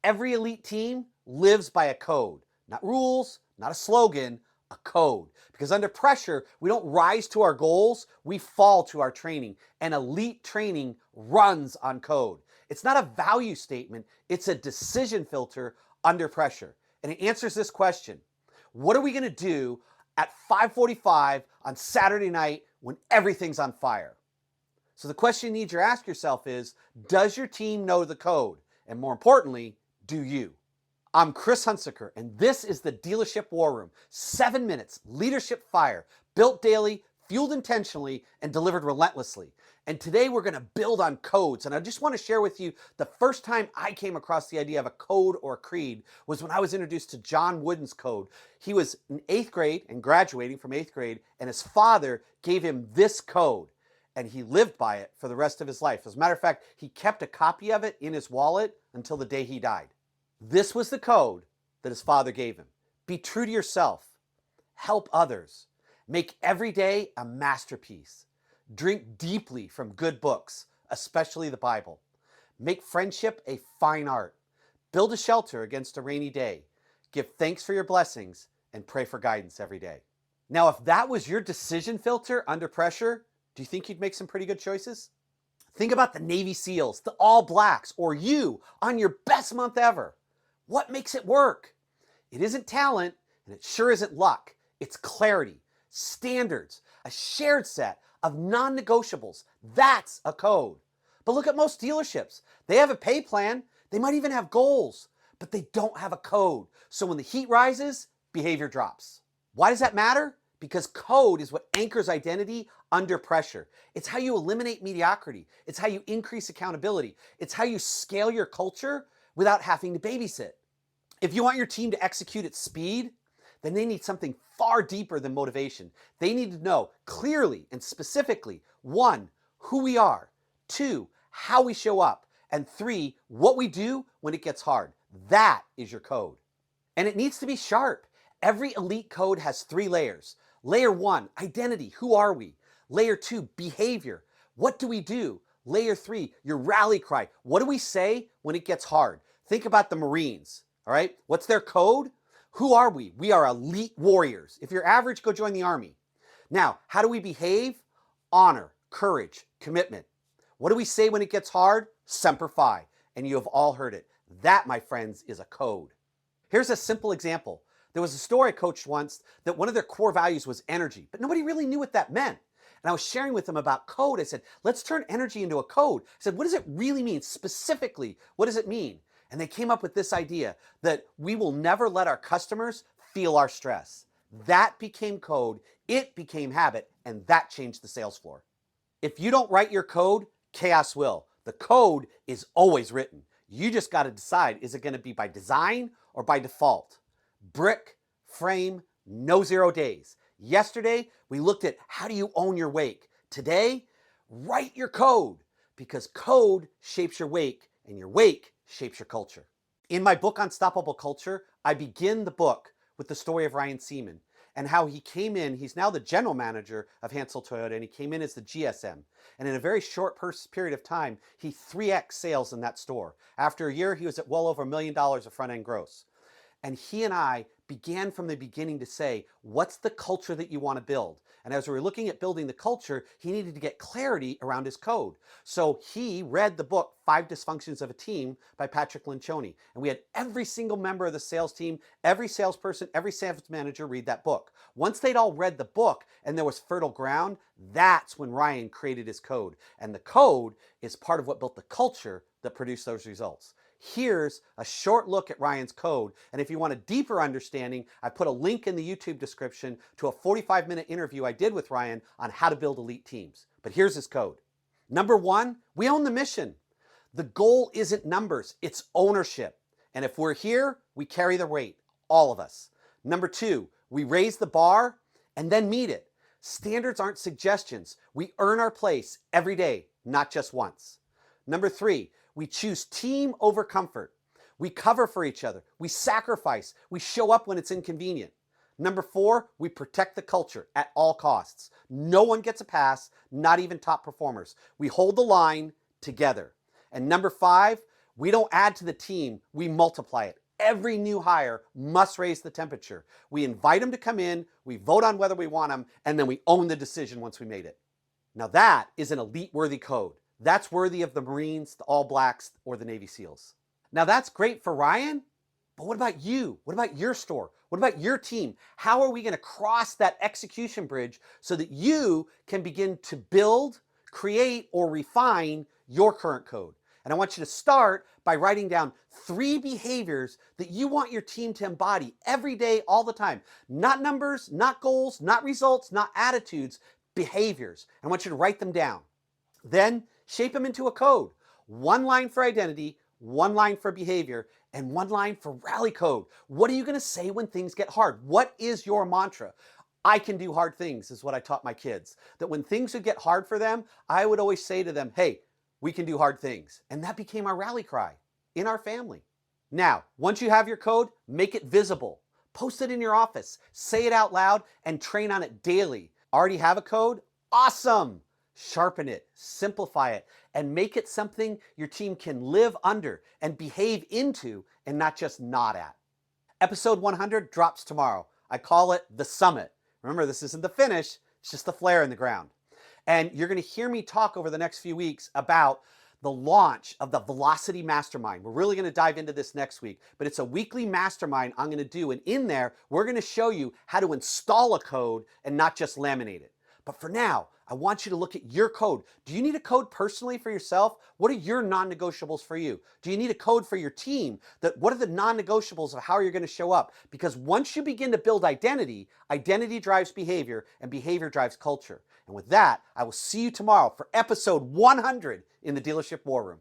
Every elite team lives by a code, not rules, not a slogan, a code. Because under pressure, we don't rise to our goals, we fall to our training. And elite training runs on code. It's not a value statement, it's a decision filter under pressure. And it answers this question: what are we going to do at 5:45 on Saturday night when everything's on fire? So the question you need to ask yourself is, does your team know the code? And more importantly, do you? I'm Chris Hunsicker, and this is the Dealership War Room. 7 minutes, leadership fire, built daily, fueled intentionally, and delivered relentlessly. And today we're going to build on codes. And I just want to share with you the first time I came across the idea of a code or a creed was when I was introduced to John Wooden's code. He was in 8th grade and graduating from 8th grade, and his father gave him this code. And he lived by it for the rest of his life. As a matter of fact, he kept a copy of it in his wallet until the day he died. This was the code that his father gave him. Be true to yourself. Help others. Make every day a masterpiece. Drink deeply from good books, especially the Bible. Make friendship a fine art. Build a shelter against a rainy day. Give thanks for your blessings and pray for guidance every day. Now, if that was your decision filter under pressure, do you think you'd make some pretty good choices? Think about the Navy SEALs, the All Blacks, or you on your best month ever. What makes it work? It isn't talent, and it sure isn't luck. It's clarity, standards, a shared set of non-negotiables. That's a code. But look at most dealerships. They have a pay plan. They might even have goals, but they don't have a code. So when the heat rises, behavior drops. Why does that matter? Because code is what anchors identity under pressure. It's how you eliminate mediocrity. It's how you increase accountability. It's how you scale your culture without having to babysit. If you want your team to execute at speed, then they need something far deeper than motivation. They need to know clearly and specifically, 1, who we are, 2, how we show up, and 3, what we do when it gets hard. That is your code. And it needs to be sharp. Every elite code has 3 layers. Layer 1, identity, who are we? Layer 2, behavior, what do we do? Layer 3, your rally cry, what do we say when it gets hard? Think about the Marines, all right? What's their code? Who are we? We are elite warriors. If you're average, go join the Army. Now, how do we behave? Honor, courage, commitment. What do we say when it gets hard? Semper Fi, and you have all heard it. That, my friends, is a code. Here's a simple example. There was a store I coached once that one of their core values was energy, but nobody really knew what that meant. And I was sharing with them about code. I said, let's turn energy into a code. I said, what does it really mean? Specifically, what does it mean? And they came up with this idea that we will never let our customers feel our stress. That became code, it became habit, and that changed the sales floor. If you don't write your code, chaos will. The code is always written. You just got to decide, is it going to be by design or by default? Brick, frame, no 0 days. Yesterday, we looked at how do you own your wake. Today, write your code, because code shapes your wake and your wake shapes your culture. In my book, Unstoppable Culture, I begin the book with the story of Ryan Seaman and how he came in. He's now the general manager of Hansel Toyota, and he came in as the GSM. And in a very short period of time, he 3x sales in that store. After a year, he was at well over $1 million of front-end gross. And he and I began from the beginning to say, what's the culture that you want to build? And as we were looking at building the culture, he needed to get clarity around his code. So he read the book, 5 Dysfunctions of a Team by Patrick Lencioni. And we had every single member of the sales team, every salesperson, every sales manager read that book. Once they'd all read the book and there was fertile ground, that's when Ryan created his code. And the code is part of what built the culture that produced those results. Here's a short look at Ryan's code. And if you want a deeper understanding, I put a link in the YouTube description to a 45-minute interview I did with Ryan on how to build elite teams. But here's his code. Number 1, we own the mission. The goal isn't numbers, it's ownership. And if we're here, we carry the weight, all of us. Number 2, we raise the bar and then meet it. Standards aren't suggestions. We earn our place every day, not just once. Number 3, we choose team over comfort. We cover for each other. We sacrifice. We show up when it's inconvenient. Number 4, we protect the culture at all costs. No one gets a pass, not even top performers. We hold the line together. And number 5, We don't add to the team, we multiply it. Every new hire must raise the temperature. We invite them to come in, we vote on whether we want them, and then we own the decision once we made it. Now that is an elite-worthy code. That's worthy of the Marines, the All Blacks, or the Navy SEALs. Now that's great for Ryan, but what about you? What about your store? What about your team? How are we going to cross that execution bridge so that you can begin to build, create, or refine your current code? And I want you to start by writing down 3 behaviors that you want your team to embody every day, all the time. Not numbers, not goals, not results, not attitudes, behaviors. I want you to write them down. Then shape them into a code. 1 line for identity, 1 line for behavior, and 1 line for rally code. What are you going to say when things get hard? What is your mantra? I can do hard things is what I taught my kids. That when things would get hard for them, I would always say to them, hey, we can do hard things. And that became our rally cry in our family. Now, once you have your code, make it visible. Post it in your office, say it out loud, and train on it daily. Already have a code? Awesome! Sharpen it, simplify it, and make it something your team can live under and behave into and not just nod at. Episode 100 drops tomorrow. I call it the summit. Remember, this isn't the finish, it's just the flare in the ground. And you're going to hear me talk over the next few weeks about the launch of the Velocity Mastermind. We're really going to dive into this next week, but it's a weekly mastermind I'm going to do. And in there, we're going to show you how to install a code and not just laminate it. But for now, I want you to look at your code. Do you need a code personally for yourself? What are your non-negotiables for you? Do you need a code for your team? What are the non-negotiables of how you're going to show up? Because once you begin to build identity, identity drives behavior, and behavior drives culture. And with that, I will see you tomorrow for episode 100 in the Dealership War Room.